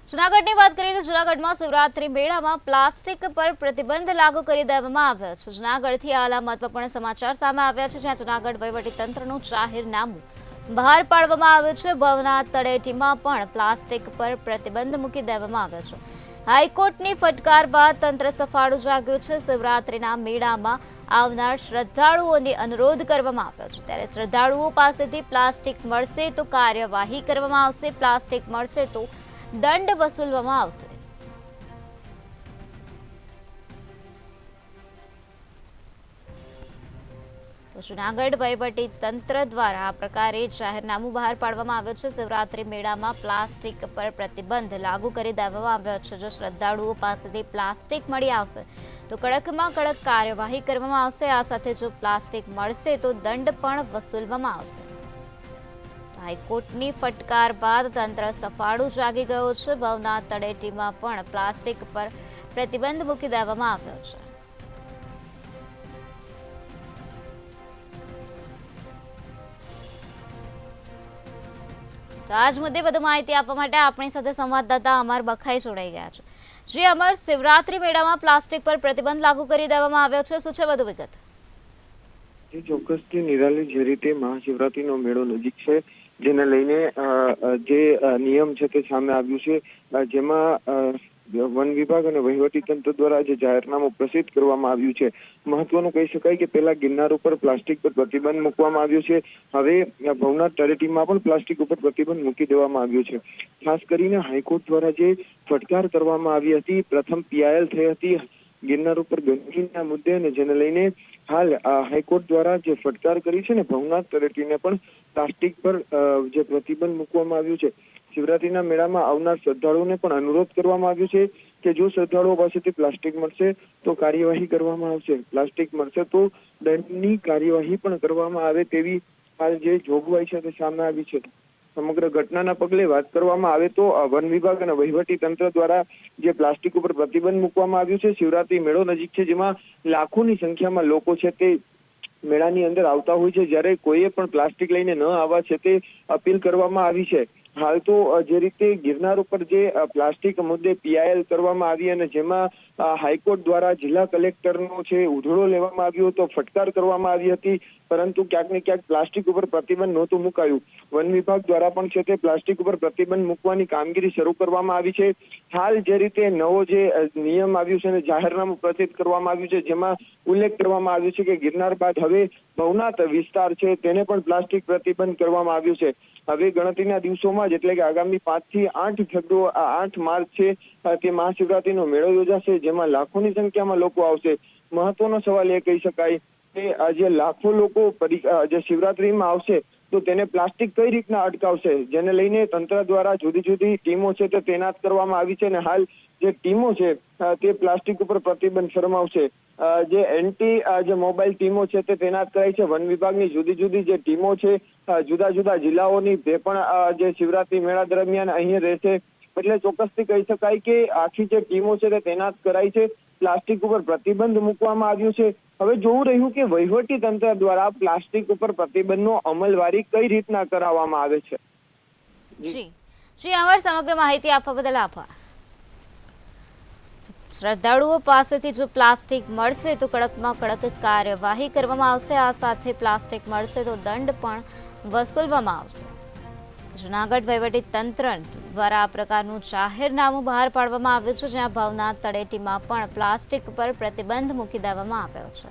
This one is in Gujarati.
જૂનાગઢની વાત કરીએ તો જૂનાગઢમાં શિવરાત્રી મેળામાં પ્લાસ્ટિક પર પ્રતિબંધ લાગુ કરી દેવામાં આવ્યો છે। જૂનાગઢથી આલા મહત્વપૂર્ણ સમાચાર સામે આવ્યા છે, જ્યાં જૂનાગઢ વહીવટીતંત્રનું જાહેરનામું બહાર પાડવામાં આવ્યું છે। ભવનાથ તળેટીમાં પણ પ્લાસ્ટિક પર પ્રતિબંધ મૂકી દેવામાં આવ્યો છે। હાઈકોર્ટની ફટકાર બાદ તંત્ર સફાળું જાગ્યું છે। શિવરાત્રીના મેળામાં આવનાર શ્રદ્ધાળુઓને અનુરોધ કરવામાં આવ્યો છે, ત્યારે શ્રદ્ધાળુઓ પાસેથી પ્લાસ્ટિક મળશે તો કાર્યવાહી કરવામાં આવશે, પ્લાસ્ટિક મળશે તો દંડ વસૂલવામાં આવશે। તો જૂનાગઢ વહીવટી તંત્ર દ્વારા આ પ્રકારે જાહેરનામું બહાર પાડવામાં આવ્યું છે। શિવરાત્રી મેળામાં પ્લાસ્ટિક પર પ્રતિબંધ લાગુ કરી દેવામાં આવ્યો છે। જો શ્રદ્ધાળુઓ પાસેથી પ્લાસ્ટિક મળી આવશે તો કડકમાં કડક કાર્યવાહી કરવામાં આવશે। આ સાથે જો પ્લાસ્ટિક મળશે તો દંડ પણ વસૂલવામાં આવશે। હાઈકોર્ટની ફટકાર બાદ તંત્ર સફાળું જાગી ગયું છે। ભવનાથ તળેટીમાં પણ પ્લાસ્ટિક પર પ્રતિબંધ મૂકી દેવામાં આવ્યો છે। તો આજ મુદ્દે વધુ માહિતી આપવા માટે આપણી સાથે સંવાદદાતા અમર બખાઈ જોડાઈ ગયા છે। જી અમર, શિવરાત્રી મેળામાં પ્લાસ્ટિક પર પ્રતિબંધ લાગુ કરી દેવામાં આવ્યો છે, શું છે વધુ વિગત? ચોક્કસથી નિરાલી, જે રીતે મહાશિવરાત્રીનો મેળો નજીક છે, જેને લઈને જે નિયમ છે તે સામે આવ્યું છે, જેમાં વન વિભાગ અને વહીવટી તંત્ર દ્વારા જે જાહેરનામું પ્રસિદ્ધ કરવામાં આવ્યું છે। મહત્વનું કહી શકાય કે પહેલા ગિરનાર ઉપર પ્લાસ્ટિક પર પ્રતિબંધ મૂકવામાં આવ્યો છે, હવે ભવનાથ તળેટીમાં પણ પ્લાસ્ટિક ઉપર પ્રતિબંધ મૂકી દેવામાં આવ્યો છે। ખાસ કરીને હાઈકોર્ટ દ્વારા જે ફટકાર કરવામાં આવી હતી, પ્રથમ પીઆઈએલ થઈ હતી ગિરનાર ઉપર ગંદકીના મુદ્દે, અને જેને લઈને હાલ હાઈકોર્ટ દ્વારા જે ફટકાર કરી છે ને ભવનાથ તળેટીને પણ પ્લાસ્ટિક પર જે પ્રતિબંધ મૂકવામાં આવ્યું છે। શિવરાત્રીના મેળામાં આવનાર શ્રદ્ધાળુઓને પણ અનુરોધ કરવામાં આવ્યો છે કે જો શ્રદ્ધાળુઓ પાસેથી પ્લાસ્ટિક મળશે તો કાર્યવાહી કરવામાં આવશે, પ્લાસ્ટિક મળશે તો દંડની કાર્યવાહી પણ કરવામાં આવે તેવી હાલ જે જોગવાઈ છે તે સામે આવી છે। સમગ્ર ઘટનાના પગલે વાત કરવામાં આવે તો વન વિભાગ અને વહીવટી તંત્ર દ્વારા જે પ્લાસ્ટિક ઉપર પ્રતિબંધ મૂકવામાં આવ્યું છે। શિવરાત્રી મેળો નજીક છે, જેમાં લાખોની સંખ્યામાં લોકો છે તે મેળાની અંદર આવતા હોય છે, જ્યારે કોઈએ પણ પ્લાસ્ટિક લઈને ન આવવા છે તે અપીલ કરવામાં આવી છે। હાલ તો જે રીતે ગિરનાર ઉપર જે પ્લાસ્ટિક મુદ્દે પીઆઈએલ કરવામાં આવી અને જેમાં હાઈકોર્ટ દ્વારા જિલ્લા કલેક્ટરનો છે ઉધડો લેવામાં આવ્યો હતો, ફટકાર કરવામાં આવી હતી, પરંતુ ક્યાંક ને ક્યાંક પ્લાસ્ટિક ઉપર પ્રતિબંધ નહોતું મુકાયું। વન વિભાગ દ્વારા પણ છે તે પ્લાસ્ટિક ઉપર પ્રતિબંધ મૂકવાની કામગીરી શરૂ કરવામાં આવી છે। હાલ જે રીતે નવો જે નિયમ આવ્યું છે અને જાહેરનામું પ્રસિદ્ધ કરવામાં આવ્યું છે, જેમાં ઉલ્લેખ કરવામાં આવ્યો છે કે ગિરનાર બાદ હવે ભવનાથ વિસ્તાર છે તેને પણ પ્લાસ્ટિક પ્રતિબંધ કરવામાં આવ્યું છે। હવે ગણતરીના દિવસોમાં જ, એટલે કે આગામી 5 થી 8 માર્ચ છે તે મહાશિવરાત્રીનો મેળો યોજાશે, જેમાં લાખોની સંખ્યામાં લોકો આવશે। મહત્વનો સવાલ એ કહી શકાય કે જે લાખો લોકો જે શિવરાત્રીમાં આવશે તો તેને પ્લાસ્ટિક કઈ રીતના અટકાવશે, જેને લઈને તંત્ર દ્વારા જુદી જુદી ટીમો છે તે તૈનાત કરવામાં આવી છે, અને હાલ જે ટીમો છે તે પ્લાસ્ટિક ઉપર પ્રતિબંધ ફરમાવશે। જે એન્ટી જે મોબાઈલ ટીમો છે તે તૈનાત કરાઈ છે। વન વિભાગની જુદી જુદી જે ટીમો છે જુદા જુદા જિલ્લાઓની તે પણ જે શિવરાત્રી મેળા દરમિયાન અહીં રહેશે, એટલે ચોક્કસથી કહી શકાય કે આખી જે ટીમો છે તે તૈનાત કરાઈ છે। પ્લાસ્ટિક ઉપર પ્રતિબંધ મૂકવામાં આવ્યું છે। હવે જોવું રહ્યું કે વહીવટી તંત્ર દ્વારા પ્લાસ્ટિક ઉપર પ્રતિબંધનો અમલવારી કઈ રીતના કરાવવામાં આવે છે। જી અમર, સમગ્ર માહિતી આપવા બદલ આભાર। શ્રદ્ધાળુઓ પાસેથી જો પ્લાસ્ટિક મળશે તો કડકમાં કડક કાર્યવાહી કરવામાં આવશે। આ સાથે પ્લાસ્ટિક મળશે તો દંડ પણ વસૂલવામાં આવશે। જૂનાગઢ વહીવટી તંત્ર દ્વારા આ પ્રકારનું જાહેરનામું બહાર પાડવામાં આવ્યું છે, જ્યાં ભવનાથ તળેટીમાં પણ પ્લાસ્ટિક પર પ્રતિબંધ મૂકી દેવામાં આવ્યો છે।